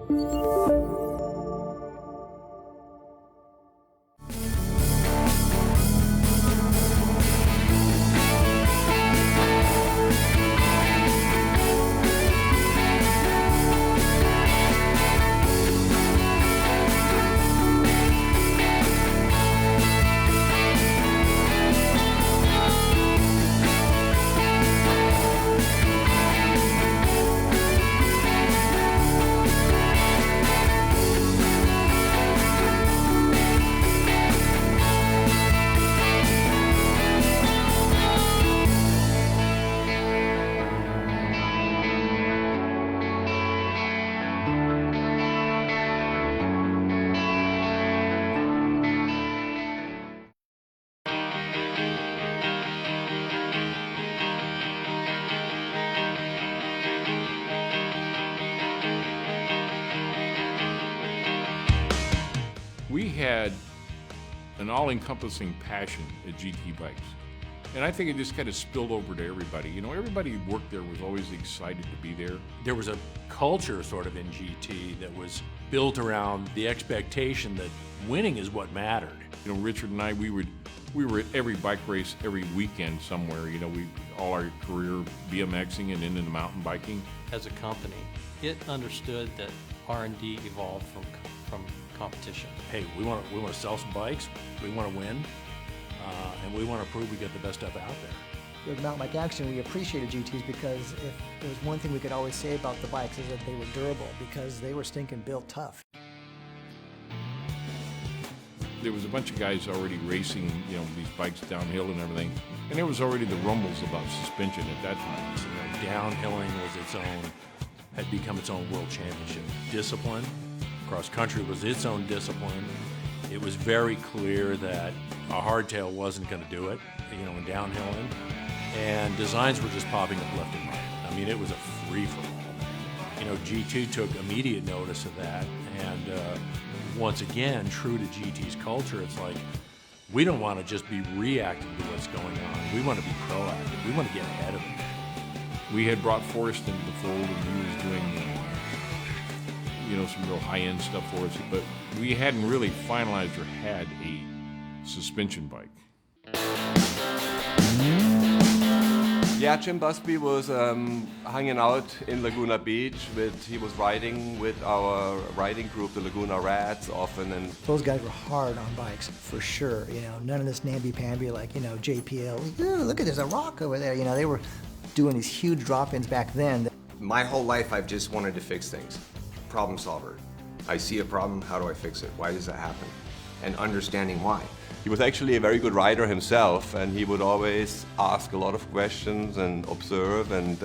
We had an all-encompassing passion at GT Bikes. And I think it just kind of spilled over to everybody. You know, everybody who worked there was always excited to be there. There was a culture sort of in GT that was built around the expectation that winning is what mattered. You know, Richard and I, we were at every bike race every weekend somewhere. You know, we all our career BMXing and into mountain biking. As a company, it understood that R&D evolved from competition. Hey, we want to sell some bikes, we want to win, and we want to prove we get the best stuff out there. With Mountain Bike Action, we appreciated GTs because if there was one thing we could always say about the bikes is that they were durable because they were stinking built tough. There was a bunch of guys already racing, you know, these bikes downhill and everything, and there was already the rumbles about suspension at that time. So, you know, downhilling had become its own world championship discipline. Cross country was its own discipline. It was very clear that a hardtail wasn't going to do it, you know, in downhilling. And designs were just popping up left and right. I mean, it was a free-for-all. You know, GT took immediate notice of that. And once again, true to GT's culture, it's like, we don't want to just be reacting to what's going on. We want to be proactive. We want to get ahead of it. We had brought Forrest into the fold, and he was doing you know, some real high-end stuff for us, but we hadn't really finalized or had a suspension bike. Yeah, Jim Busby was hanging out in Laguna Beach. He was riding with our riding group, the Laguna Rats, often. And those guys were hard on bikes, for sure. You know, none of this namby-pamby like, you know, JPL. Ooh, look at, there's a rock over there. You know, they were doing these huge drop-ins back then. My whole life, I've just wanted to fix things. Problem solver. I see a problem, how do I fix it? Why does that happen? And understanding why. he was actually a very good writer himself, and he would always ask a lot of questions and observe and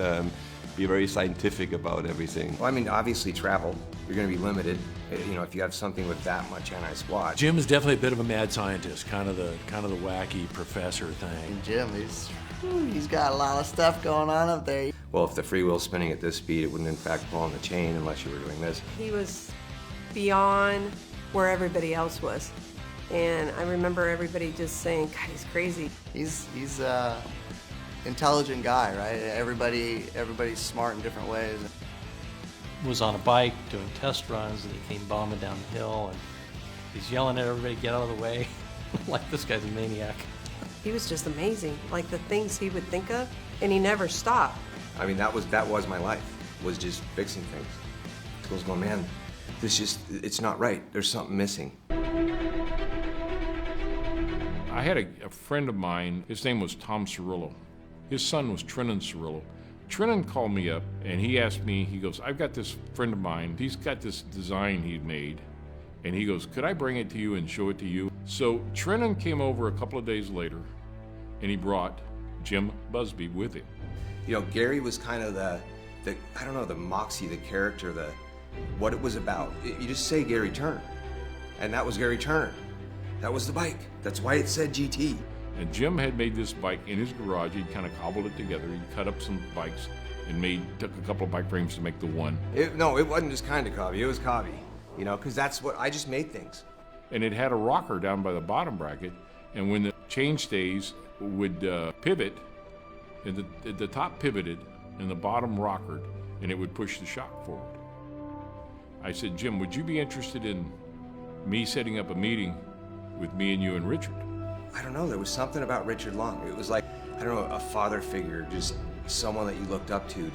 be very scientific about everything. Well, I mean, obviously travel, you're going to be limited. You know, if you have something with that much anti-squat. Jim is definitely a bit of a mad scientist, kind of the wacky professor thing. And Jim, he's got a lot of stuff going on up there. Well, if the freewheel's spinning at this speed, it wouldn't in fact pull on the chain unless you were doing this. He was beyond where everybody else was. And I remember everybody just saying, God, he's crazy. He's intelligent guy, right? Everybody's smart in different ways. Was on a bike doing test runs and he came bombing down the hill and he's yelling at everybody, get out of the way. Like, this guy's a maniac. He was just amazing, like the things he would think of, and he never stopped. I mean, that was my life, was just fixing things. So I was going, man, it's not right. There's something missing. I had a friend of mine, his name was Tom Cirillo. His son was Trenton Cirillo. Trenton called me up and he asked me, he goes, I've got this friend of mine, he's got this design he'd made, and he goes, could I bring it to you and show it to you? So Trenton came over a couple of days later and he brought Jim Busby with him. You know, Gary was kind of the moxie, the character, what it was about. You just say Gary Turner, and that was Gary Turner. That was the bike. That's why it said GT. And Jim had made this bike in his garage. He'd kind of cobbled it together. He'd cut up some bikes and took a couple of bike frames to make the one. No, it wasn't just kind of cobby. It was cobby, you know, because that's what, I just made things. And it had a rocker down by the bottom bracket. And when the chainstays would pivot, and the top pivoted and the bottom rockered, and it would push the shock forward. I said, Jim, would you be interested in me setting up a meeting with me and you and Richard? I don't know, there was something about Richard Long. It was like, I don't know, a father figure, just someone that you looked up to.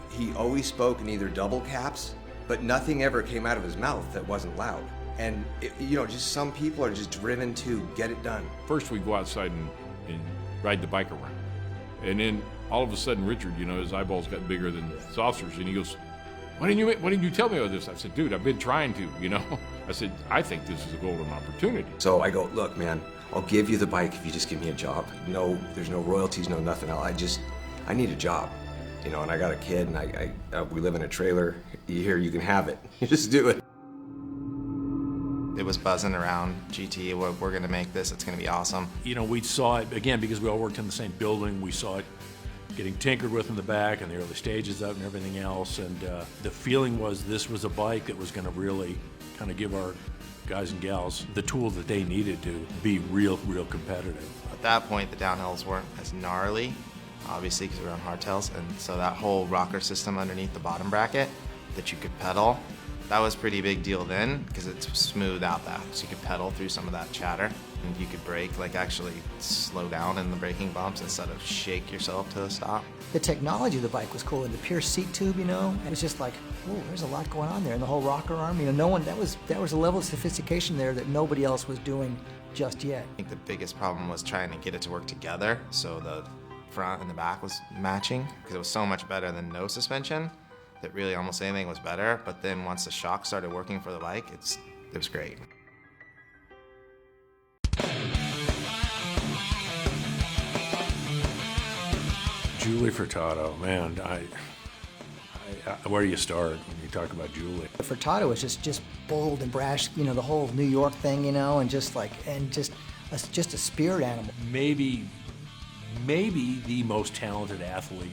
He always spoke in either double caps, but nothing ever came out of his mouth that wasn't loud. And, just some people are just driven to get it done. First we go outside and ride the bike around. And then all of a sudden Richard, his eyeballs got bigger than saucers, and he goes, why didn't you tell me about this? I said, dude, I've been trying to, I said, I think this is a golden opportunity. So I go, look, man, I'll give you the bike if you just give me a job. No, there's no royalties, no nothing else. I need a job, and I got a kid, and we live in a trailer. Here, you can have it. You just do it. It was buzzing around GT, we're gonna make this, it's gonna be awesome. We saw it, again, because we all worked in the same building, we saw it getting tinkered with in the back and the early stages of it and everything else. And the feeling was this was a bike that was going to really kind of give our guys and gals the tool that they needed to be real competitive. At that point, the downhills weren't as gnarly, obviously, because we were on hardtails. And so that whole rocker system underneath the bottom bracket that you could pedal, that was a pretty big deal then because it smoothed out that. So you could pedal through some of that chatter. And you could brake, actually slow down in the braking bumps instead of shake yourself to a stop. The technology of the bike was cool, and the pure seat tube, it was just like, oh, there's a lot going on there. And the whole rocker arm, that was a level of sophistication there that nobody else was doing just yet. I think the biggest problem was trying to get it to work together so the front and the back was matching, because it was so much better than no suspension that really almost anything was better. But then once the shock started working for the bike, it was great. Julie Furtado, man, where do you start when you talk about Julie? Furtado was just bold and brash, the whole New York thing, and just a spirit animal. Maybe the most talented athlete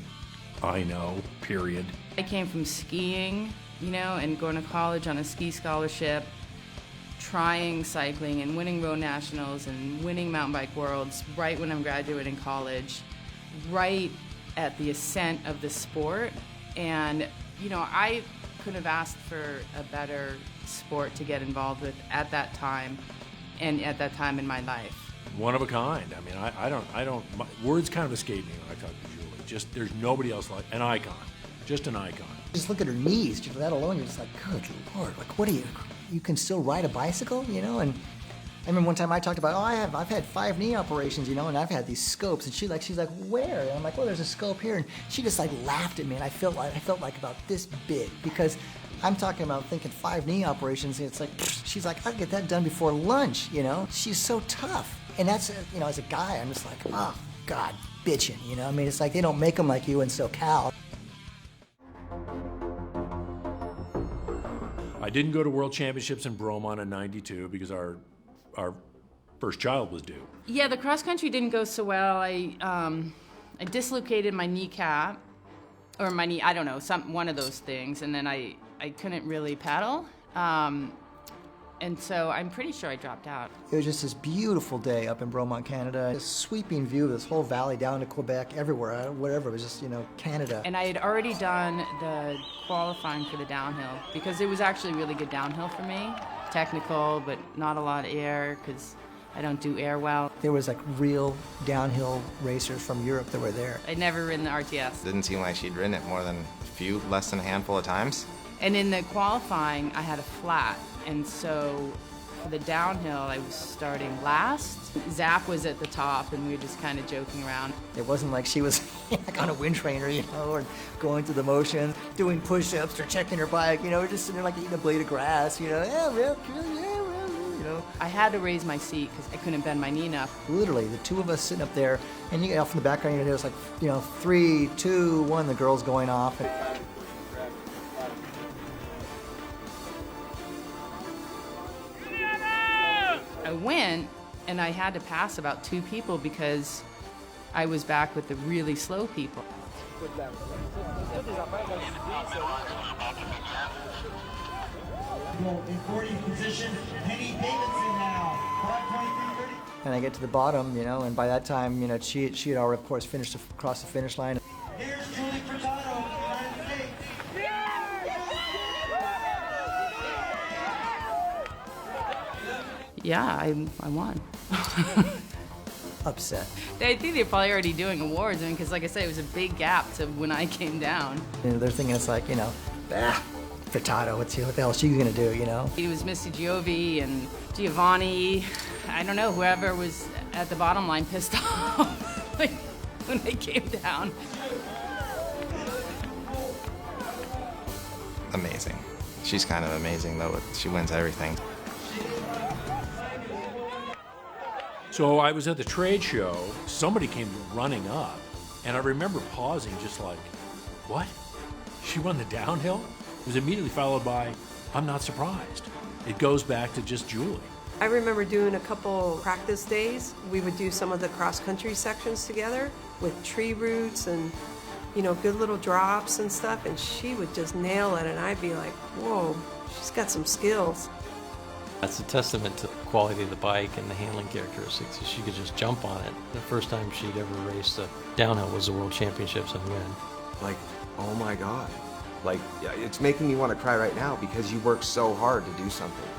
I know, period. I came from skiing, and going to college on a ski scholarship, trying cycling and winning road nationals and winning mountain bike worlds right when I'm graduating college, right at the ascent of the sport. And, I could have asked for a better sport to get involved with at that time and at that time in my life. One of a kind. I mean, I don't, words kind of escape me when I talk to Julie. Just, there's nobody else like, an icon, just an icon. Just look at her knees, that alone, you're just like, good Lord, what are you can still ride a bicycle, And I remember one time I talked about, I've had 5 knee operations, and I've had these scopes, and she's like, where? And I'm like, well, there's a scope here, and she just laughed at me, and I felt like about this big, because I'm talking about thinking 5 knee operations, and it's like, she's like, I'll get that done before lunch, She's so tough, and that's, as a guy, I'm just like, oh, God, bitching, it's like they don't make them like you in SoCal. I didn't go to World Championships in Bromont in '92 because our first child was due. Yeah, the cross country didn't go so well. I dislocated my kneecap, or my knee, I don't know, one of those things, and then I couldn't really paddle. And so I'm pretty sure I dropped out. It was just this beautiful day up in Bromont, Canada. This sweeping view of this whole valley down to Quebec, everywhere, whatever. It was just, Canada. And I had already done the qualifying for the downhill because it was actually really good downhill for me. Technical, but not a lot of air because I don't do air well. There was real downhill racers from Europe that were there. I'd never ridden the RTS. Didn't seem like she'd ridden it more than less than a handful of times. And in the qualifying, I had a flat. And so for the downhill, I was starting last. Zap was at the top, and we were just kind of joking around. It wasn't like she was on a wind trainer, or going through the motions, doing push-ups or checking her bike. We're just sitting there eating a blade of grass. I had to raise my seat because I couldn't bend my knee enough. Literally, the two of us sitting up there, and you get off in the background, it was 3, 2, 1, the girls going off. I went, and I had to pass about 2 people because I was back with the really slow people. In 40th position, Penny Davidson now, 5:23:30. And I get to the bottom, and by that time, she had already, of course, finished across the finish line. Here's Julie Furtado, United States. Yeah, I won. Upset. I think they're probably already doing awards, because like I said, it was a big gap to when I came down. And they're thinking it's like, Furtado, what the hell is she gonna do, It was Missy Giovi and Giovanni. I don't know, whoever was at the bottom line pissed off like, when they came down. Amazing. She's kind of amazing, though. She wins everything. So I was at the trade show, somebody came running up, and I remember pausing just like, what? She won the downhill? It was immediately followed by, I'm not surprised. It goes back to just Julie. I remember doing a couple practice days. We would do some of the cross-country sections together with tree roots and, good little drops and stuff, and she would just nail it, and I'd be like, whoa, she's got some skills. That's a testament to the quality of the bike and the handling characteristics. She could just jump on it. The first time she'd ever raced a downhill was the World Championships and win. Like, oh my God. Like, it's making me want to cry right now because you work so hard to do something.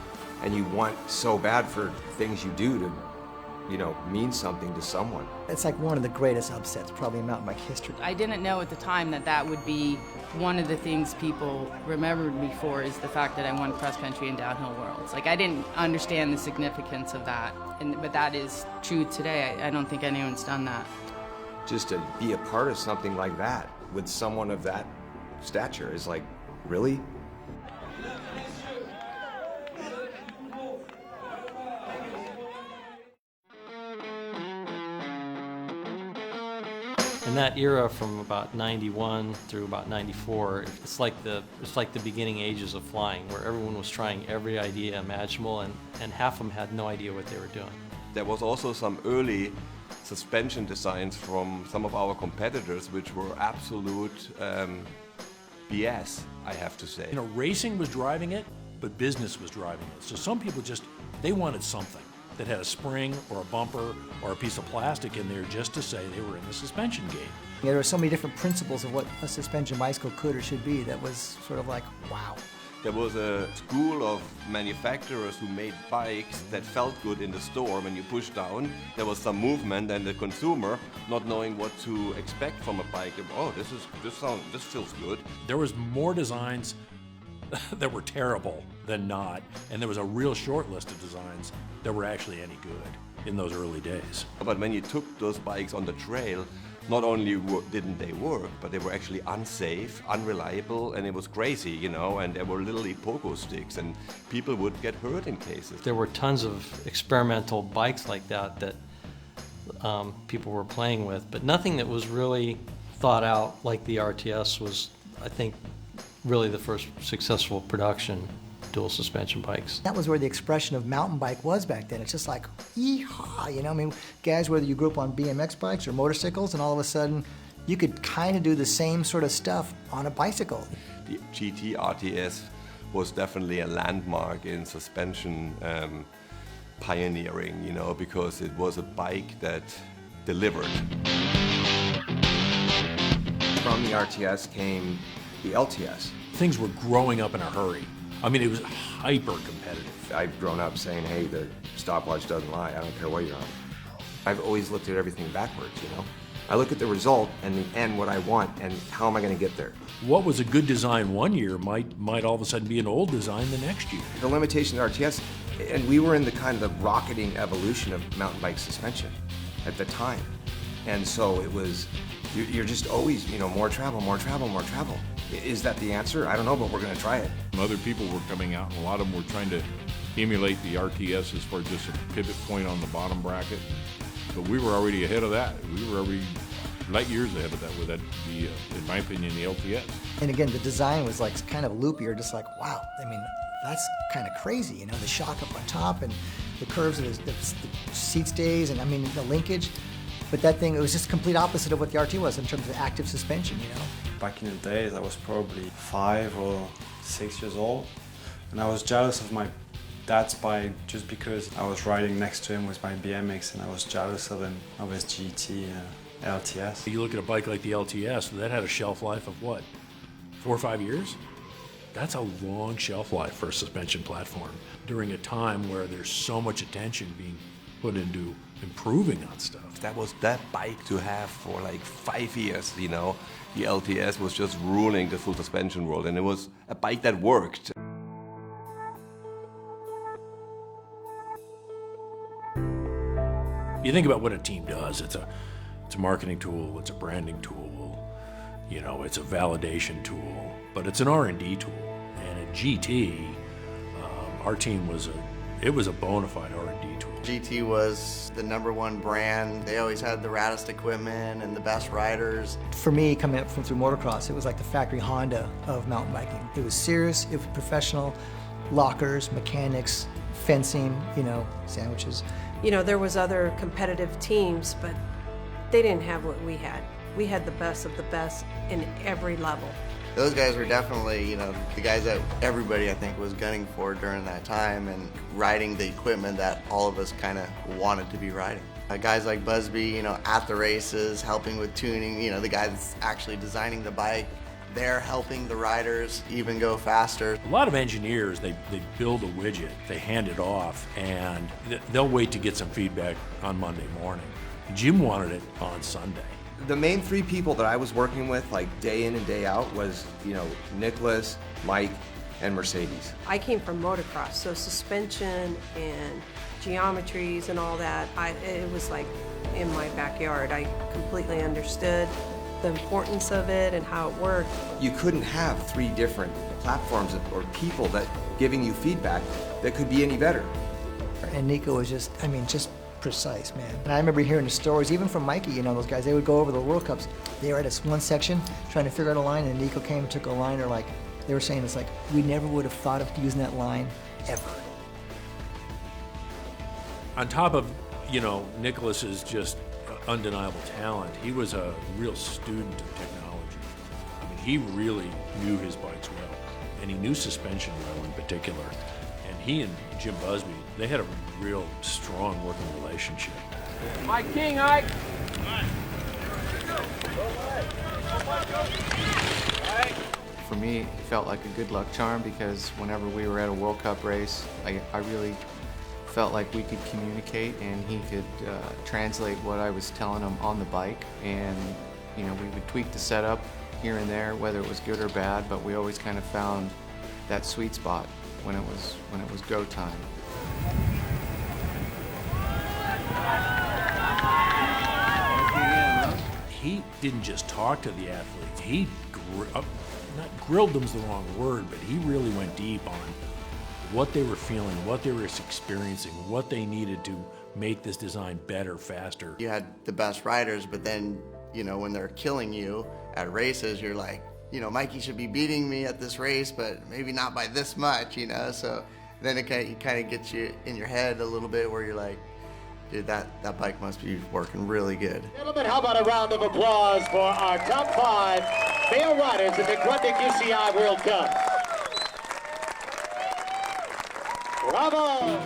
And you want so bad for things you do to, mean something to someone. It's like one of the greatest upsets probably in mountain bike history. I didn't know at the time that would be one of the things people remembered me for, is the fact that I won cross country and downhill worlds. Like, I didn't understand the significance of that, but that is true today. I don't think anyone's done that. Just to be a part of something like that with someone of that stature is like, really? In that era, from about 91 through about 94, it's like the beginning ages of flying, where everyone was trying every idea imaginable, and half of them had no idea what they were doing. There was also some early suspension designs from some of our competitors, which were absolute BS, I have to say. Racing was driving it, but business was driving it. So some people they wanted something that had a spring or a bumper or a piece of plastic in there just to say they were in the suspension game. There were so many different principles of what a suspension bicycle could or should be that was sort of like, wow. There was a school of manufacturers who made bikes that felt good in the store when you push down. There was some movement, and the consumer, not knowing what to expect from a bike, this feels good. There was more designs that were terrible than not, and there was a real short list of designs that were actually any good in those early days. But when you took those bikes on the trail, not only didn't they work, but they were actually unsafe, unreliable, and it was crazy, and there were literally pogo sticks, and people would get hurt in cases. There were tons of experimental bikes like that people were playing with, but nothing that was really thought out like the RTS was, I think, really the first successful production dual suspension bikes. That was where the expression of mountain bike was back then. It's just like, yeehaw, guys, whether you grew up on BMX bikes or motorcycles, and all of a sudden, you could kind of do the same sort of stuff on a bicycle. The GT RTS was definitely a landmark in suspension pioneering, because it was a bike that delivered. From the RTS came the LTS. Things were growing up in a hurry. I mean, it was hyper competitive. I've grown up saying, hey, the stopwatch doesn't lie. I don't care what you're on. I've always looked at everything backwards, I look at the result and the end, what I want, and how am I going to get there? What was a good design one year might all of a sudden be an old design the next year. The limitation of RTS, and we were in the kind of rocketing evolution of mountain bike suspension at the time. And so it was, you're just always, more travel, more travel, more travel. Is that the answer? I don't know, but we're going to try it. Other people were coming out, and a lot of them were trying to emulate the RTS as far as just a pivot point on the bottom bracket. But we were already ahead of that. We were already light years ahead of that with that, in my opinion, the LTS. And again, the design was like kind of loopy, or just like, wow, that's kind of crazy, the shock up on top and the curves of the seat stays and the linkage. But that thing, it was just the complete opposite of what the RT was in terms of active suspension, Back in the days, I was probably 5 or 6 years old, and I was jealous of my dad's bike just because I was riding next to him with my BMX, and I was jealous of his GT LTS. You look at a bike like the LTS, that had a shelf life of what, 4 or 5 years? That's a long shelf life for a suspension platform during a time where there's so much attention being put into improving on stuff. That was that bike to have for like 5 years, you know. The LTS was just ruling the full suspension world, and it was a bike that worked. You think about what a team does. It's a marketing tool, it's a branding tool, you know, it's a validation tool, but it's an R&D tool. And at GT, our team was a bona fide R&D tool. GT was the #1 brand. They always had the raddest equipment and the best riders. For me, coming up through motocross, it was like the factory Honda of mountain biking. It was serious, it was professional, lockers, mechanics, fencing, you know, sandwiches. You know, there was other competitive teams, but they didn't have what we had. We had the best of the best in every level. Those guys were definitely, you know, the guys that everybody, I think, was gunning for during that time and riding the equipment that all of us kind of wanted to be riding. Guys like Busby, you know, at the races, helping with tuning, you know, the guy that's actually designing the bike, they're helping the riders even go faster. A lot of engineers, they build a widget, they hand it off, and they'll wait to get some feedback on Monday morning. Jim wanted it on Sunday. The main 3 people that I was working with, like day in and day out, was, you know, Nicholas, Mike, and Mercedes. I came from motocross, so suspension and geometries and all that, it was like in my backyard. I completely understood the importance of it and how it worked. You couldn't have 3 different platforms or people that giving you feedback that could be any better. And Nico was just, I mean, just precise, man. And I remember hearing the stories, even from Mikey, you know, those guys, they would go over the World Cups. They were at this one section trying to figure out a line, and Nico came and took a line, or like, they were saying it's like, we never would have thought of using that line, ever. On top of, you know, Nicholas's just undeniable talent, he was a real student of technology. I mean, he really knew his bikes well, and he knew suspension well in particular. And he and Jim Busby, they had a real strong working relationship. Mike King, Ike. For me, it felt like a good luck charm because whenever we were at a World Cup race, I really felt like we could communicate and he could translate what I was telling him on the bike. And, you know, we would tweak the setup here and there, whether it was good or bad, but we always kind of found that sweet spot when it was go time. He didn't just talk to the athletes, he grilled them's the wrong word, but he really went deep on what they were feeling, what they were experiencing, what they needed to make this design better, faster. You had the best riders, but then, you know, when they're killing you at races, you're like, you know, Mikey should be beating me at this race, but maybe not by this much, you know? So then it kind of gets you in your head a little bit where you're like, dude, that bike must be working really good. Gentlemen, how about a round of applause for our top 5 male riders in the Grundig UCI World Cup. Bravo!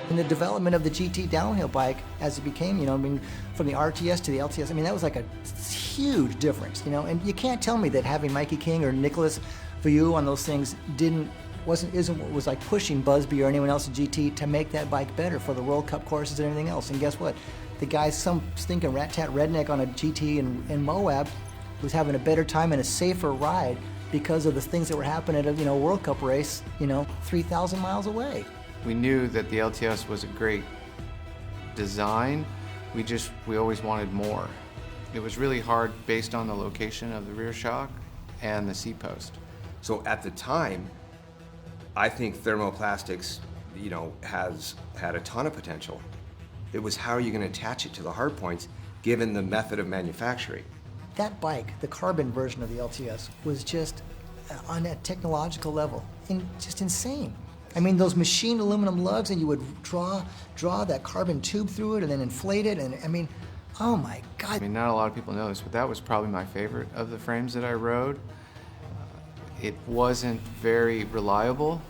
In the development of the GT downhill bike, as it became, you know, I mean, from the RTS to the LTS, I mean, that was like a huge difference, you know, and you can't tell me that having Mikey King or Nicholas Vieux on those things isn't what was like pushing Busby or anyone else at GT to make that bike better for the World Cup courses and everything else. And guess what? The guy, some stinking rat-tat redneck on a GT in Moab, was having a better time and a safer ride because of the things that were happening at a, you know, World Cup race, you know, 3,000 miles away. We knew that the LTS was a great design. We always wanted more. It was really hard based on the location of the rear shock and the seat post. So at the time, I think thermoplastics, you know, has had a ton of potential. It was how are you going to attach it to the hard points given the method of manufacturing. That bike, the carbon version of the LTS, was just on a technological level, just insane. I mean, those machined aluminum lugs, and you would draw that carbon tube through it and then inflate it, and I mean, oh my God. I mean, not a lot of people know this, but that was probably my favorite of the frames that I rode. It wasn't very reliable.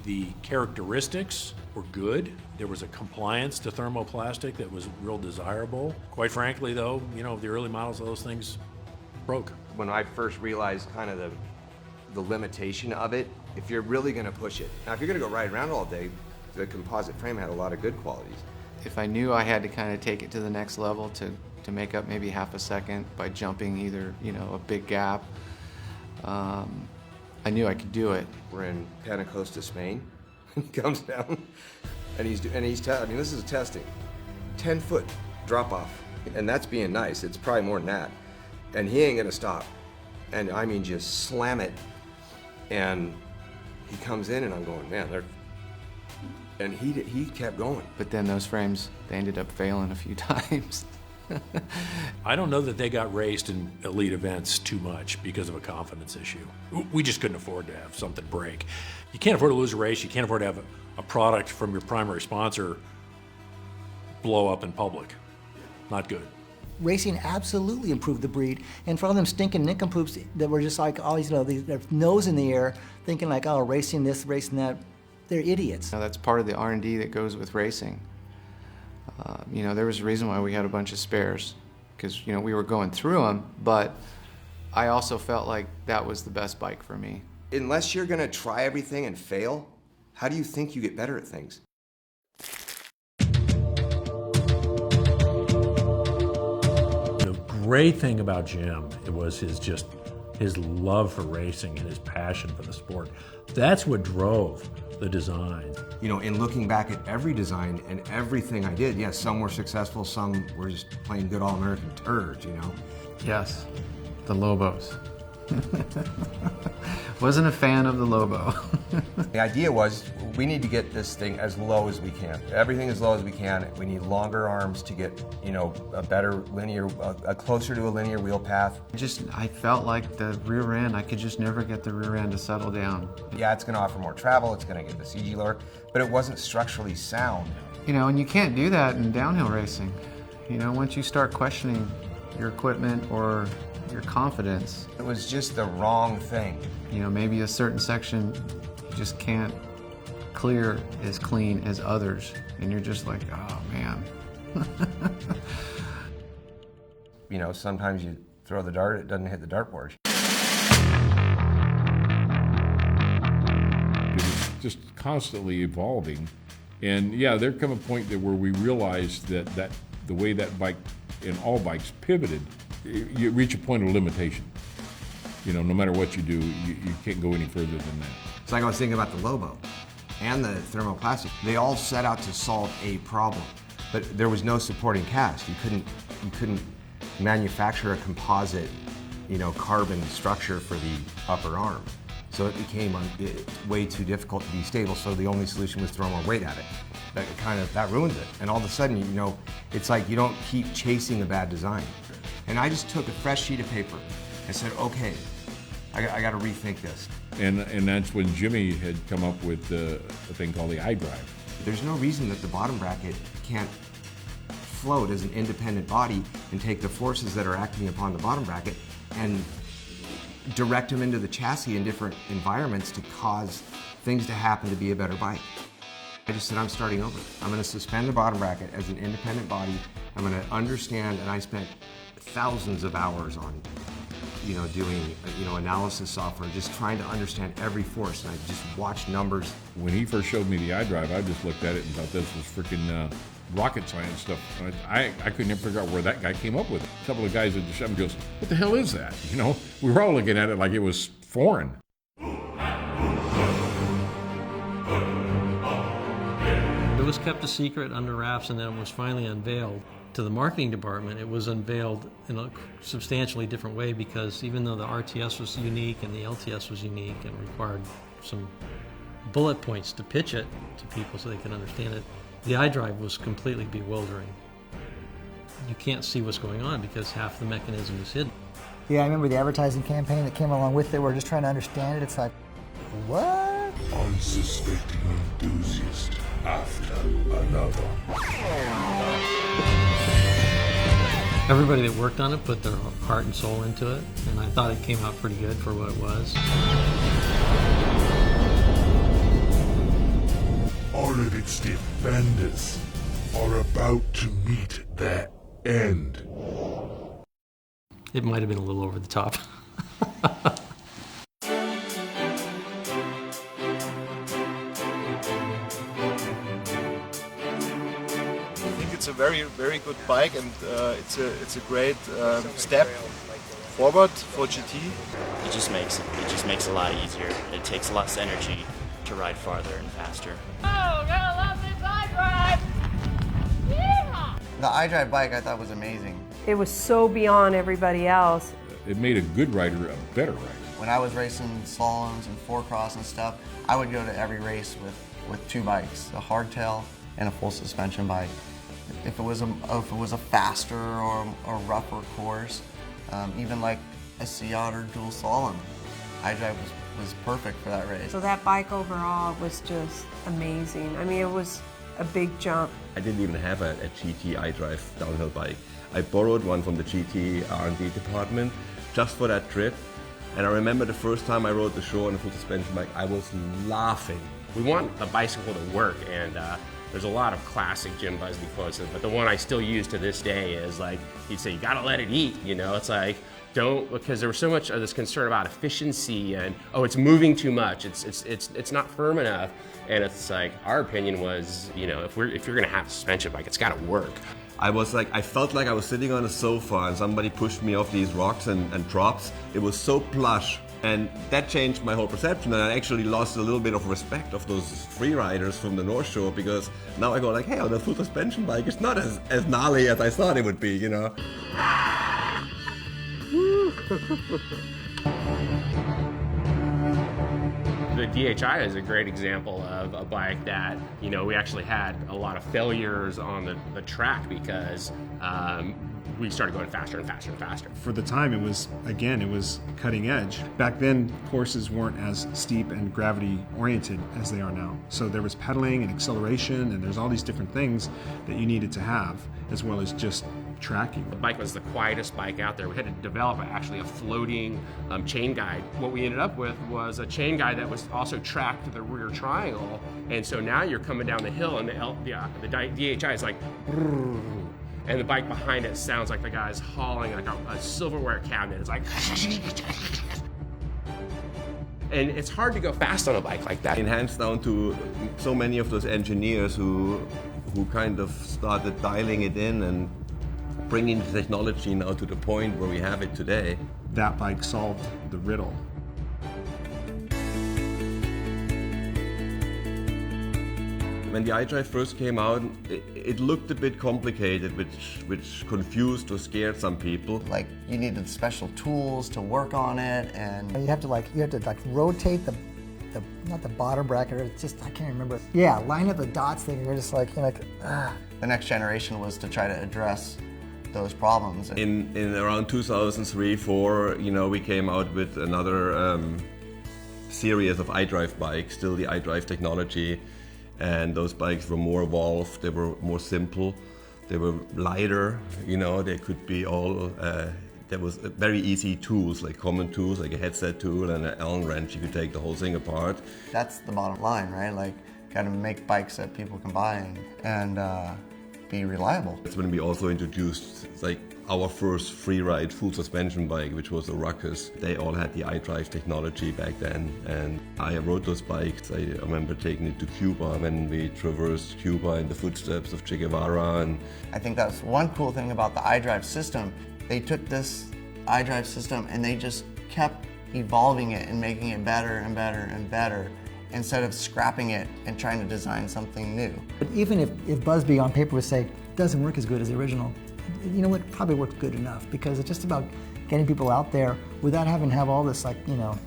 The characteristics were good. There was a compliance to thermoplastic that was real desirable. Quite frankly, though, you know, the early models of those things broke. when I first realized kind of the limitation of it. If you're really going to push it. Now, if you're going to go ride around all day, the composite frame had a lot of good qualities. If I knew I had to kind of take it to the next level to make up maybe half a second by jumping either, a big gap, I knew I could do it. We're in Pentecosta, Spain. He comes down, and he's this is testing. 10-foot drop off, and that's being nice. It's probably more than that. And he ain't going to stop. And I mean, just slam it. And he comes in, and I'm going, man, and he kept going. But then those frames, they ended up failing a few times. I don't know that they got raced in elite events too much because of a confidence issue. We just couldn't afford to have something break. You can't afford to lose a race. You can't afford to have a product from your primary sponsor blow up in public. Not good. Racing absolutely improved the breed, and for all them stinking nincompoops that were just like always, their nose in the air, thinking like, oh, racing this, racing that, they're idiots. That's part of the R&D that goes with racing. There was a reason why we had a bunch of spares, because we were going through them, but I also felt like that was the best bike for me. Unless you're gonna try everything and fail, how do you think you get better at things? The great thing about Jim, it was his love for racing and his passion for the sport. That's what drove the design. In looking back at every design and everything I did, yes, some were successful, some were just plain good all-American turds, Yes, the Lobos. Wasn't a fan of the Lobo. The idea was we need to get this thing as low as we can. Everything as low as we can. We need longer arms to get, a better linear, closer to a linear wheel path. I felt like the rear end, I could just never get the rear end to settle down. Yeah, it's going to offer more travel, it's going to get the CG lower, but it wasn't structurally sound. And you can't do that in downhill racing. Once you start questioning your equipment or your confidence. It was just the wrong thing. Maybe a certain section you just can't clear as clean as others, and you're just like, oh man. Sometimes you throw the dart, it doesn't hit the dartboard. It was just constantly evolving. And yeah, there come a point that where we realized that the way that bike and all bikes pivoted, you reach a point of limitation. No matter what you do, you can't go any further than that. It's like I was thinking about the Lobo and the thermoplastic. They all set out to solve a problem, but there was no supporting cast. You couldn't manufacture a composite, carbon structure for the upper arm. So it became way too difficult to be stable. So the only solution was throw more weight at it. That ruins it. And all of a sudden, it's like you don't keep chasing a bad design. And I just took a fresh sheet of paper and said, okay, I got to rethink this. And that's when Jimmy had come up with a thing called the iDrive. There's no reason that the bottom bracket can't float as an independent body and take the forces that are acting upon the bottom bracket and direct them into the chassis in different environments to cause things to happen to be a better bike. I just said, I'm starting over. I'm going to suspend the bottom bracket as an independent body. I'm going to understand, and I spent thousands of hours on doing analysis software, just trying to understand every force, and I just watched numbers. When he first showed me the iDrive, I just looked at it and thought this was freaking rocket science stuff. I couldn't even figure out where that guy came up with it. A couple of guys at the shop goes, what the hell is that? We were all looking at it like it was foreign. It was kept a secret under wraps, and then it was finally unveiled. To the marketing department, it was unveiled in a substantially different way, because even though the RTS was unique and the LTS was unique and required some bullet points to pitch it to people so they could understand it, the iDrive was completely bewildering. You can't see what's going on because half the mechanism is hidden. Yeah, I remember the advertising campaign that came along with it. We're just trying to understand it. It's like, what? Unsuspecting enthusiast after another. Everybody that worked on it put their heart and soul into it, and I thought it came out pretty good for what it was. All of its defenders are about to meet their end. It might have been a little over the top. I think it's a very good bike, and it's a great step forward for GT. It just makes it a lot easier. It takes less energy to ride farther and faster. Oh, gotta love this iDrive! Yeah! The iDrive bike I thought was amazing. It was so beyond everybody else. It made a good rider a better rider. When I was racing slaloms and four cross and stuff, I would go to every race with two bikes, a hardtail and a full suspension bike. If it was a faster or a rougher course, even like a Sea Otter dual slalom, iDrive was perfect for that race. So that bike overall was just amazing. I mean, it was a big jump. I didn't even have a GT iDrive downhill bike. I borrowed one from the GT R&D department just for that trip. And I remember the first time I rode the show on a full suspension bike, I was laughing. We want a bicycle to work, and there's a lot of classic Jim Busby quotes, but the one I still use to this day is like, he'd say, you gotta let it eat, you know? It's like, don't, because there was so much of this concern about efficiency and, oh, it's moving too much, it's not firm enough. And it's like, our opinion was, you know, if you're gonna have a suspension bike, it's gotta work. I felt like I was sitting on a sofa and somebody pushed me off these rocks and drops. It was so plush. And that changed my whole perception, and I actually lost a little bit of respect of those free riders from the North Shore, because now I go like, hey, on a full suspension bike, it's not as gnarly as I thought it would be, you know? The DHI is a great example of a bike that, you know, we actually had a lot of failures on the track because we started going faster and faster and faster. For the time, it was cutting edge. Back then, courses weren't as steep and gravity oriented as they are now. So there was pedaling and acceleration, and there's all these different things that you needed to have, as well as just tracking. The bike was the quietest bike out there. We had to develop actually a floating chain guide. What we ended up with was a chain guide that was also tracked to the rear triangle. And so now you're coming down the hill, and the DHI is like, and the bike behind it sounds like the guy's hauling like a silverware cabinet. It's like, and it's hard to go fast on a bike like that. And hands down to so many of those engineers who kind of started dialing it in and bringing the technology now to the point where we have it today. That bike solved the riddle. When the iDrive first came out, it looked a bit complicated, which confused or scared some people. Like, you needed special tools to work on it, and you have to rotate the not the bottom bracket, it's just, I can't remember. Yeah, line up the dots thing, and you're just like, The next generation was to try to address those problems. In around 2003-04, you know, we came out with another series of iDrive bikes, still the iDrive technology. And those bikes were more evolved, they were more simple, they were lighter, you know, they could be all, there was very easy tools, like common tools, like a headset tool and an Allen wrench, you could take the whole thing apart. That's the bottom line, right? Like, gotta make bikes that people can buy and be reliable. That's when we also introduced, like, our first free-ride full suspension bike, which was the Ruckus. They all had the iDrive technology back then, and I rode those bikes. I remember taking it to Cuba when we traversed Cuba in the footsteps of Che Guevara. And I think that's one cool thing about the iDrive system. They took this iDrive system and they just kept evolving it and making it better and better and better, instead of scrapping it and trying to design something new. But even if Busby on paper would say, doesn't work as good as the original, you know what, probably worked good enough, because it's just about getting people out there without having to have all this, like, you know,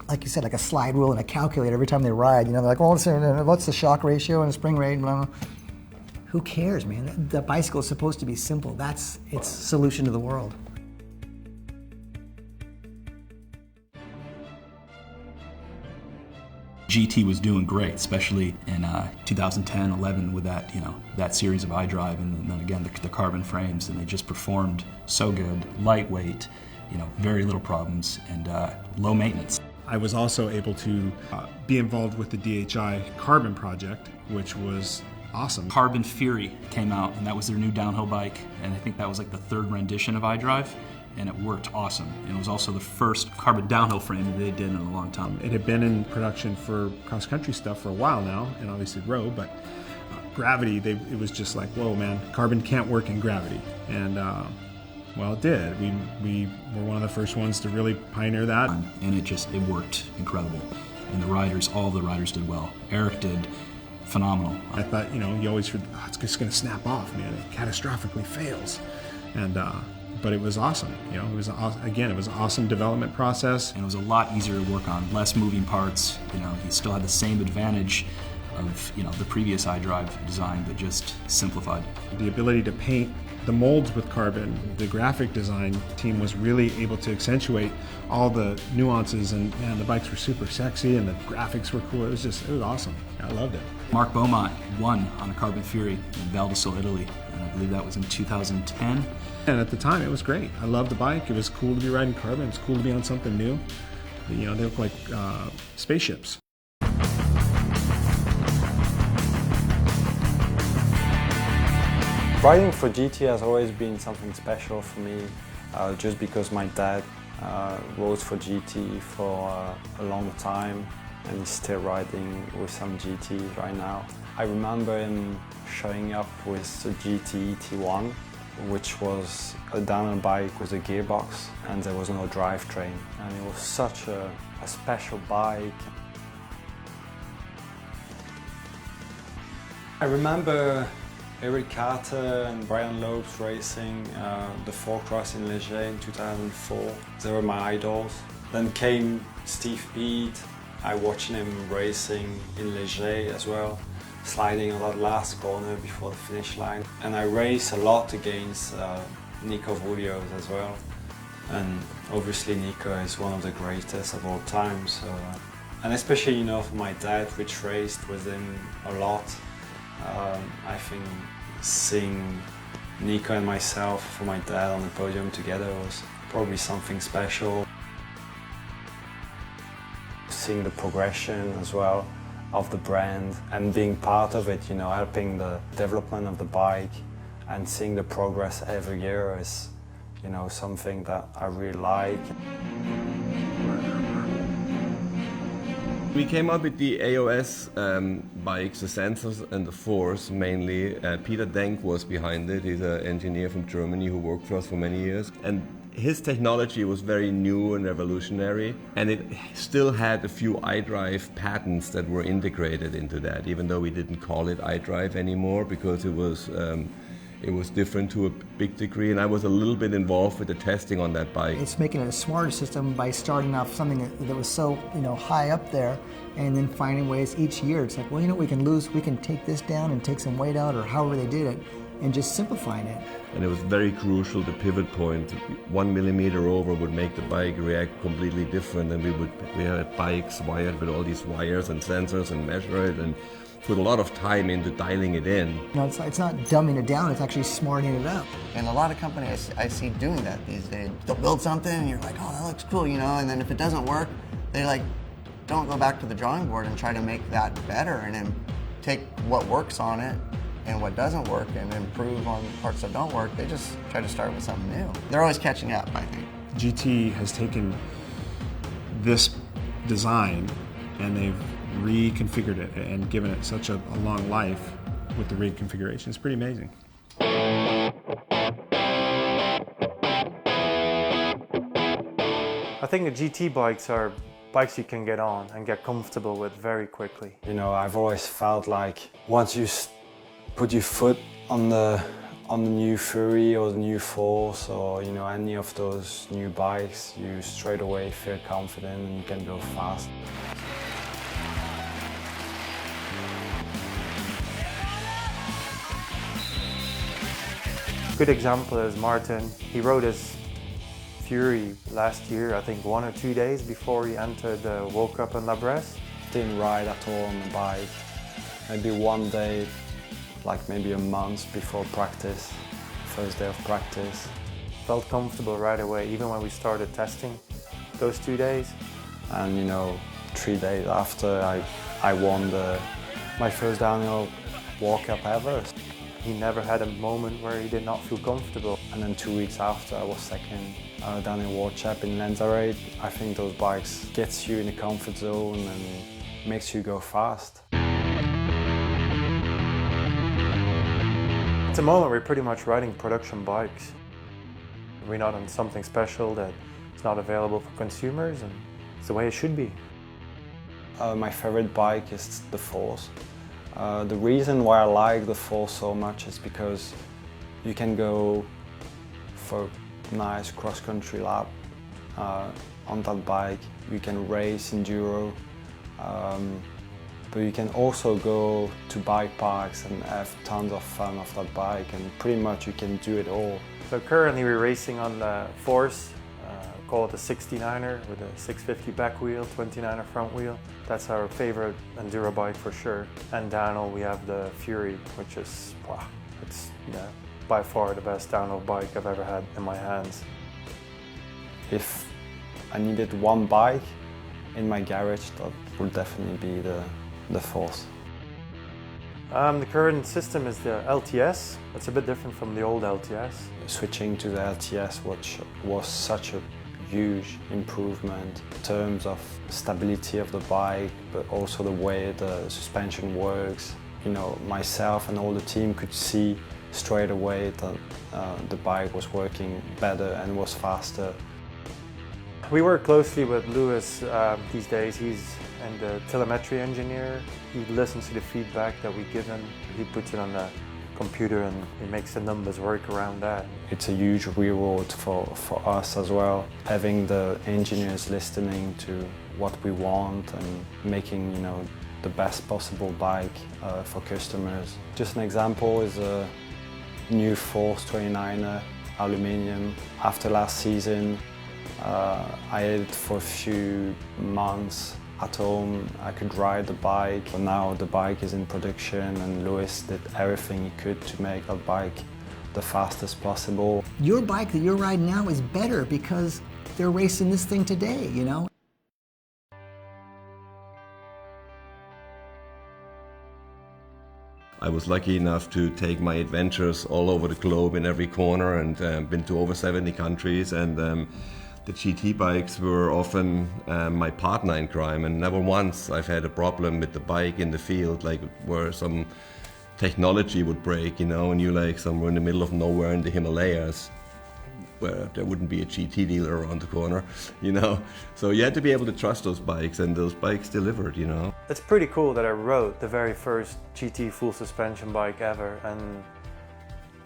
like you said, like a slide rule and a calculator every time they ride. You know, they're like, well, what's the shock ratio and the spring rate, blah, blah. Who cares, man? The bicycle is supposed to be simple. That's its solution to the world. GT was doing great, especially in 2010, 11 with that, you know, that series of iDrive, and then again the carbon frames, and they just performed so good, lightweight, you know, very little problems, and low maintenance. I was also able to be involved with the DHI Carbon project, which was awesome. Carbon Fury came out, and that was their new downhill bike, and I think that was like the third rendition of iDrive. and it worked awesome. And it was also the first carbon downhill frame that they did in a long time. It had been in production for cross-country stuff for a while now, and obviously road, but gravity, it was just like, whoa, man, carbon can't work in gravity. And well, it did. We were one of the first ones to really pioneer that. And it worked incredible. And the riders, all the riders did well. Eric did phenomenal. I thought, you always heard, oh, it's just going to snap off, man. It catastrophically fails. And but it was awesome. It was it was an awesome development process. And it was a lot easier to work on, less moving parts. He still had the same advantage of the previous iDrive design, but just simplified. The ability to paint the molds with carbon, the graphic design team was really able to accentuate all the nuances, and man, the bikes were super sexy and the graphics were cool. It was awesome. I loved it. Mark Beaumont won on a Carbon Fury in Val di Sole, Italy, and I believe that was in 2010. And at the time, it was great. I loved the bike. It was cool to be riding carbon. It was cool to be on something new. They look like spaceships. Riding for GT has always been something special for me, just because my dad rode for GT for a long time, and he's still riding with some GTs right now. I remember him showing up with the GT T1, which was a downhill bike with a gearbox, and there was no drivetrain. And it was such a special bike. I remember Eric Carter and Brian Lopes racing the 4-Cross in Leger in 2004. They were my idols. Then came Steve Eade. I watched him racing in Leger as well, sliding on that last corner before the finish line. And I raced a lot against Nico Voulios as well. And obviously Nico is one of the greatest of all time. So, and especially, for my dad, which raced with him a lot. I think seeing Nico and myself for my dad on the podium together was probably something special. Seeing the progression as well of the brand and being part of it, helping the development of the bike and seeing the progress every year is, something that I really like. We came up with the AOS bikes, the sensors and the force mainly. Peter Denk was behind it. He's an engineer from Germany who worked for us for many years. And his technology was very new and revolutionary, and it still had a few iDrive patents that were integrated into that, even though we didn't call it iDrive anymore because it was different to a big degree, and I was a little bit involved with the testing on that bike. It's making it a smarter system by starting off something that was so high up there, and then finding ways each year. It's like, well, we can take this down and take some weight out, or however they did it, and just simplifying it. And it was very crucial, the pivot point. 1 millimeter over would make the bike react completely different, and we had bikes wired with all these wires and sensors and measure it, and put a lot of time into dialing it in. It's not dumbing it down, it's actually smartening it up. And a lot of companies I see doing that these days. They'll build something and you're like, oh, that looks cool, and then if it doesn't work, they don't go back to the drawing board and try to make that better and then take what works on it and what doesn't work and improve on parts that don't work. They just try to start with something new. They're always catching up, I think. GT has taken this design and they've reconfigured it and given it such a long life with the reconfiguration. It's pretty amazing. I think the GT bikes are bikes you can get on and get comfortable with very quickly. I've always felt like once you put your foot on the new Fury or the new Force or any of those new bikes, you straight away feel confident and you can go fast. Good example is Martin. He rode his Fury last year, I think 1 or 2 days before he entered the World Cup in La Bresse. Didn't ride at all on the bike. Maybe one day, like maybe a month before practice, first day of practice. Felt comfortable right away, even when we started testing those 2 days. And 3 days after, I won my first downhill World Cup ever. He never had a moment where he did not feel comfortable. And then 2 weeks after, I was second down in World Champ in Lanzarote. I think those bikes gets you in the comfort zone and makes you go fast. At the moment, we're pretty much riding production bikes. We're not on something special that is not available for consumers, and it's the way it should be. My favorite bike is the Force. The reason why I like the Force so much is because you can go for a nice cross-country lap on that bike. You can race enduro, but you can also go to bike parks and have tons of fun off that bike, and pretty much you can do it all. So currently we're racing on the Force, call it a 69er with a 650 back wheel, 29er front wheel. That's our favorite enduro bike for sure. And downhill we have the Fury, which is, wow, it's by far the best downhill bike I've ever had in my hands. If I needed one bike in my garage, that would definitely be the Force. The current system is the LTS. It's a bit different from the old LTS. Switching to the LTS, which was such a huge improvement in terms of stability of the bike, but also the way the suspension works. You know, myself and all the team could see straight away that the bike was working better and was faster. We work closely with Lewis these days. He's the telemetry engineer. He listens to the feedback that we give him. He puts it on the computer and he makes the numbers work around that. It's a huge reward for us as well, having the engineers listening to what we want and making, you know, the best possible bike for customers. Just an example is a new Force 29er aluminium. After last season, I had it for a few months at home. I could ride the bike, but now the bike is in production and Lewis did everything he could to make that bike the fastest possible. Your bike that you're riding now is better because they're racing this thing today, you know? I was lucky enough to take my adventures all over the globe in every corner and been to over 70 countries, and the GT bikes were often my partner in crime, and never once I've had a problem with the bike in the field, like where some technology would break, you know, and you're like somewhere in the middle of nowhere in the Himalayas where there wouldn't be a GT dealer around the corner, you know. So you had to be able to trust those bikes, and those bikes delivered, you know. It's pretty cool that I rode the very first GT full suspension bike ever, and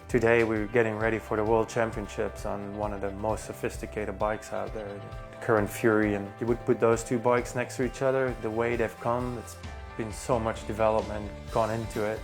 today we're getting ready for the World Championships on one of the most sophisticated bikes out there, the current Fury, and you would put those two bikes next to each other, the way they've come, it's been so much development gone into it.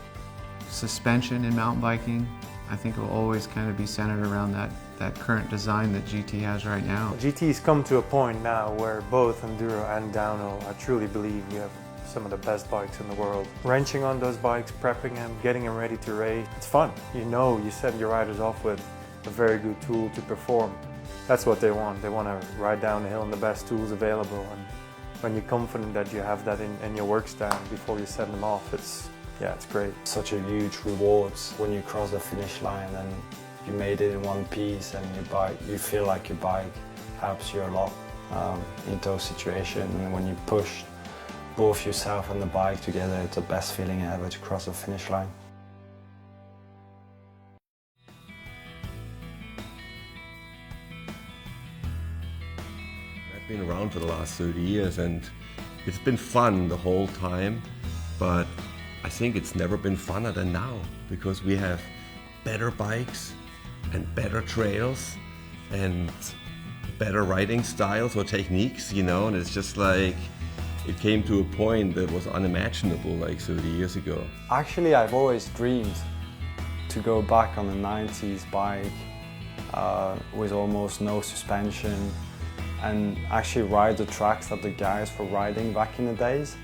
Suspension in mountain biking, I think will always kind of be centered around that current design that GT has right now. GT's come to a point now where both enduro and downhill, I truly believe we have some of the best bikes in the world. Wrenching on those bikes, prepping them, getting them ready to race, it's fun. You know, you set your riders off with a very good tool to perform. That's what they want. They want to ride down the hill in the best tools available, and when you're confident that you have that in your work stand before you send them off, it's great. Such a huge reward when you cross the finish line and you made it in one piece, and you feel like your bike helps you a lot in those situations. And when you push both yourself and the bike together, it's the best feeling ever to cross the finish line. I've been around for the last 30 years and it's been fun the whole time, but I think it's never been funner than now, because we have better bikes and better trails and better riding styles or techniques, you know, and it's just like, it came to a point that was unimaginable like 30 years ago. Actually, I've always dreamed to go back on a 90s bike with almost no suspension and actually ride the tracks that the guys were riding back in the days,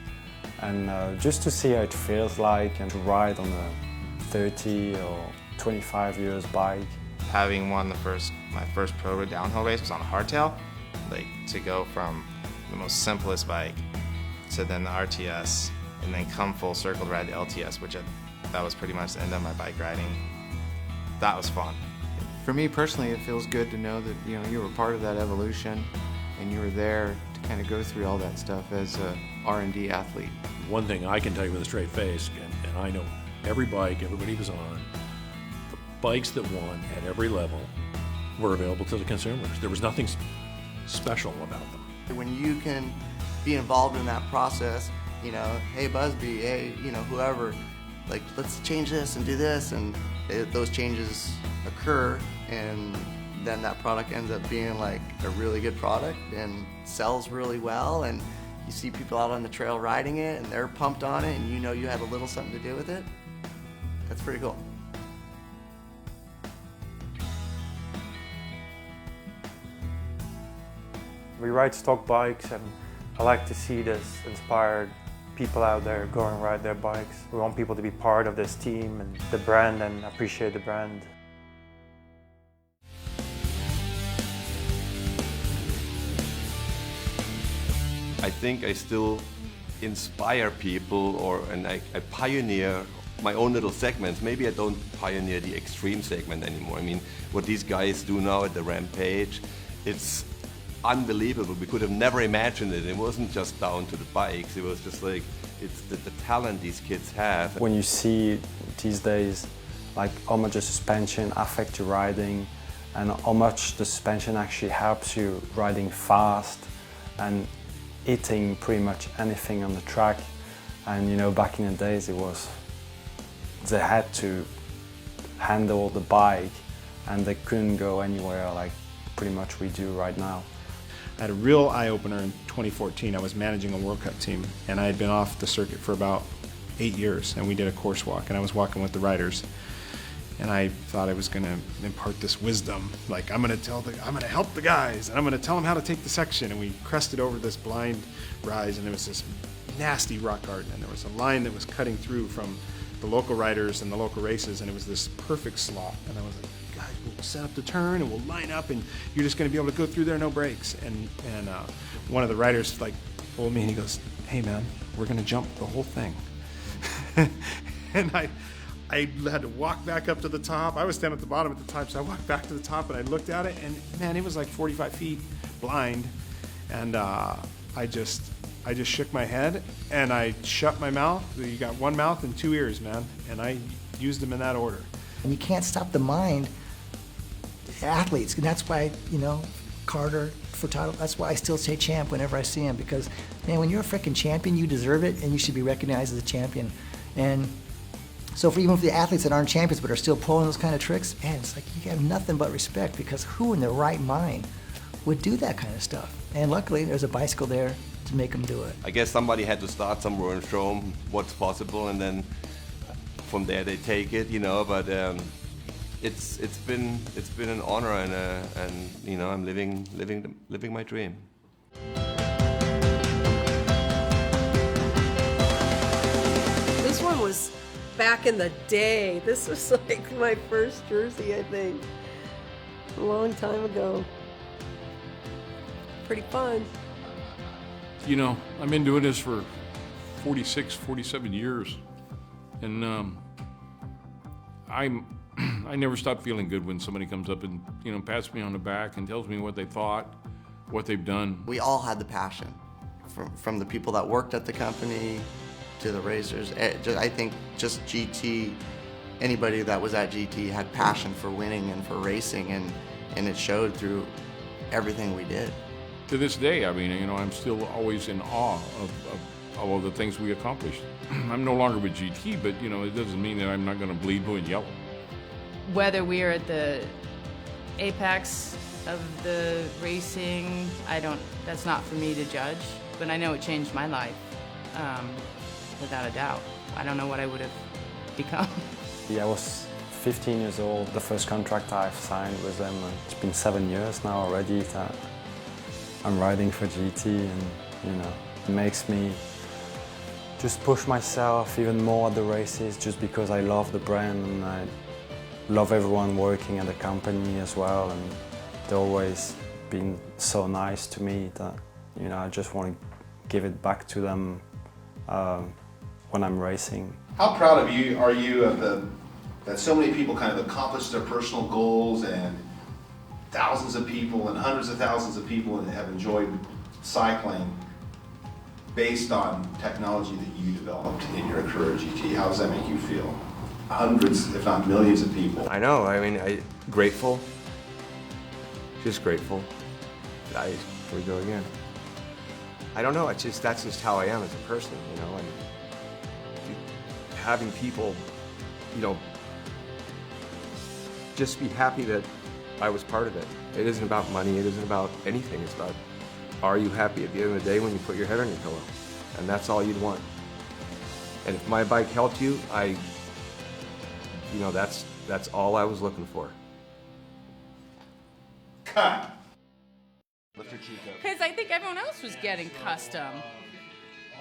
and just to see how it feels like and to ride on a 30 or 25 years bike. Having won my first pro downhill race was on a hardtail, like to go from the most simplest bike to then the RTS, and then come full circle to ride the LTS, that was pretty much the end of my bike riding. That was fun. For me personally, it feels good to know that you were part of that evolution, and you were there to kind of go through all that stuff as a R&D athlete. One thing I can tell you with a straight face, and I know every bike everybody was on, the bikes that won at every level were available to the consumers. There was nothing special about them. When you can be involved in that process, hey Busby, hey, whoever, like, let's change this and do this, and those changes occur, and then that product ends up being like a really good product and sells really well, and you see people out on the trail riding it and they're pumped on it, and you had a little something to do with it. That's pretty cool. We ride stock bikes, and I like to see this inspired people out there go and ride their bikes. We want people to be part of this team and the brand and appreciate the brand. I think I still inspire people, and I pioneer my own little segments. Maybe I don't pioneer the extreme segment anymore. I mean, what these guys do now at the Rampage, it's unbelievable. We could have never imagined it. It wasn't just down to the bikes. It was just like, it's the talent these kids have. When you see these days, like how much the suspension affects your riding, and how much the suspension actually helps you riding fast and hitting pretty much anything on the track. And back in the days, they had to handle the bike and they couldn't go anywhere like pretty much we do right now. I had a real eye-opener in 2014. I was managing a World Cup team, and I had been off the circuit for about 8 years, and we did a course walk, and I was walking with the riders, and I thought I was going to impart this wisdom, like I'm going to help the guys, and I'm going to tell them how to take the section. And we crested over this blind rise, and there was this nasty rock garden, and there was a line that was cutting through from the local riders and the local races, and it was this perfect slot. And I was like, guys, we'll set up the turn and we'll line up, and you're just going to be able to go through there, no breaks. And one of the riders like pulled me, and he goes, hey man, we're going to jump the whole thing. And I had to walk back up to the top. I was standing at the bottom at the time, so I walked back to the top and I looked at it, and man, it was like 45 feet blind. And I just shook my head and I shut my mouth. You got one mouth and two ears, man. And I used them in that order. And you can't stop the mind, athletes. And that's why, Carter, Furtado, that's why I still say champ whenever I see him, because, man, when you're a freaking champion, you deserve it and you should be recognized as a champion. And so even for the athletes that aren't champions but are still pulling those kind of tricks, man, it's like you have nothing but respect, because who in their right mind would do that kind of stuff? And luckily, there's a bicycle there to make them do it. I guess somebody had to start somewhere and show them what's possible, and then from there they take it, But it's been an honor, and I'm living my dream. This one was back in the day. This was like my first jersey, I think, a long time ago. Pretty fun. I've been doing this for 46, 47 years, and I never stop feeling good when somebody comes up and pats me on the back and tells me what they thought, what they've done. We all had the passion, from the people that worked at the company to the racers. I think just GT, anybody that was at GT had passion for winning and for racing, and it showed through everything we did. To this day, I'm still always in awe of all of the things we accomplished. I'm no longer with GT, but it doesn't mean that I'm not going to bleed blue and yellow. Whether we are at the apex of the racing, that's not for me to judge, but I know it changed my life, without a doubt. I don't know what I would have become. Yeah, I was 15 years old. The first contract I've signed with them, and it's been 7 years now already that I'm riding for GT, and it makes me just push myself even more at the races, just because I love the brand and I love everyone working at the company as well, and they've always been so nice to me that I just want to give it back to them when I'm racing. How proud are you of the that so many people kind of accomplish their personal goals, and thousands of people and hundreds of thousands of people have enjoyed cycling based on technology that you developed in your career, GT. How does that make you feel? Hundreds, if not millions of people. I know, I mean, grateful. Just grateful. Here we go again. I don't know, that's just how I am as a person, you know, and having people, you know, just be happy that I was part of it. It isn't about money, it isn't about anything, it's about, are you happy at the end of the day when you put your head on your pillow? And that's all you'd want. And if my bike helped you, you know, that's all I was looking for. Cut. Because I think everyone else was getting custom.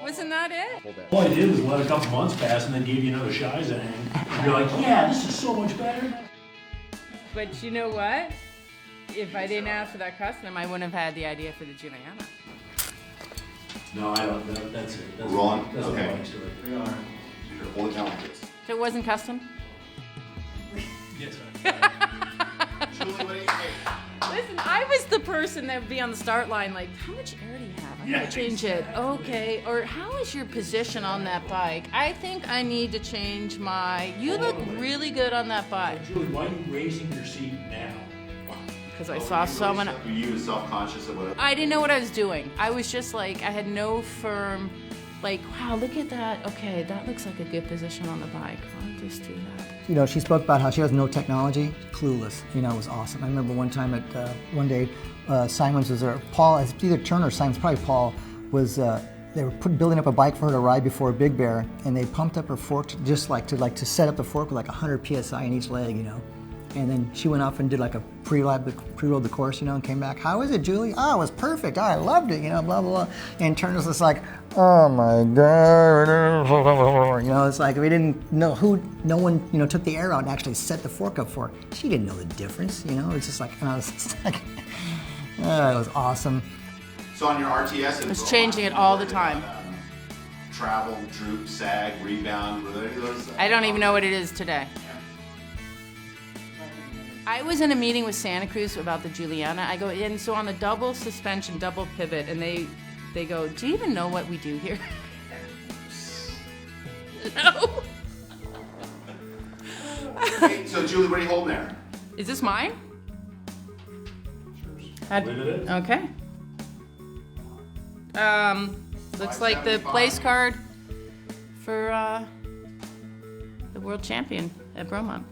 Wasn't that it? All I did was let a couple months pass and then gave you another Shizang. And you're like, yeah, this is so much better. But you know what? If I didn't ask for that custom, I wouldn't have had the idea for the Juliana. No, I don't. That's it. That's Ron, that's okay. a long story. Here, hold it down like this. So it wasn't custom? Yes, Julie, what do you think? Listen, I was the person that would be on the start line like, how much air do you have? I need to change it. Okay. Or how is your position on that bike? I think I need to change my... You look really good on that bike. Julie, why are you raising your seat now? Because I saw someone... Were you self-conscious of what? I didn't know what I was doing. I was just like, I had no firm... Like, wow, look at that. Okay, that looks like a good position on the bike. I'll just do that. You know, she spoke about how she has no technology, clueless. You know, it was awesome. I remember one time one day, Simons was there. Paul, it's either Turner or Simons, probably Paul, was, they were building up a bike for her to ride before Big Bear, and they pumped up her fork to set up the fork with like 100 PSI in each leg, you know. And then she went off and did like a pre-rode the course, you know, and came back. How is it, Julie? Oh, it was perfect. Oh, I loved it, you know, blah, blah, blah. And Turner's just like, oh my God. You know, it's like we didn't know no one, you know, took the air out and actually set the fork up for her. She didn't know the difference, you know. It's just like, and I was just like, oh, it was awesome. So on your RTS, I was changing it all the time. Travel, droop, sag, rebound, were there any of those? I don't even know what it is today. I was in a meeting with Santa Cruz about the Juliana. I go, and so on the double suspension, double pivot, and they go, do you even know what we do here? No. Hey, so Julie, what are you holding there? Is this mine? Okay. Looks like the place card for the world champion at Bromont.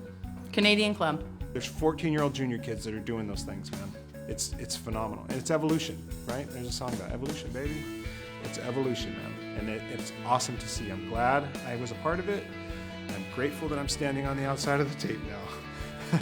Canadian Club. There's 14-year-old junior kids that are doing those things, man. It's phenomenal. And it's evolution, right? There's a song about evolution, baby. It's evolution, man. And it's awesome to see. I'm glad I was a part of it. I'm grateful that I'm standing on the outside of the tape now.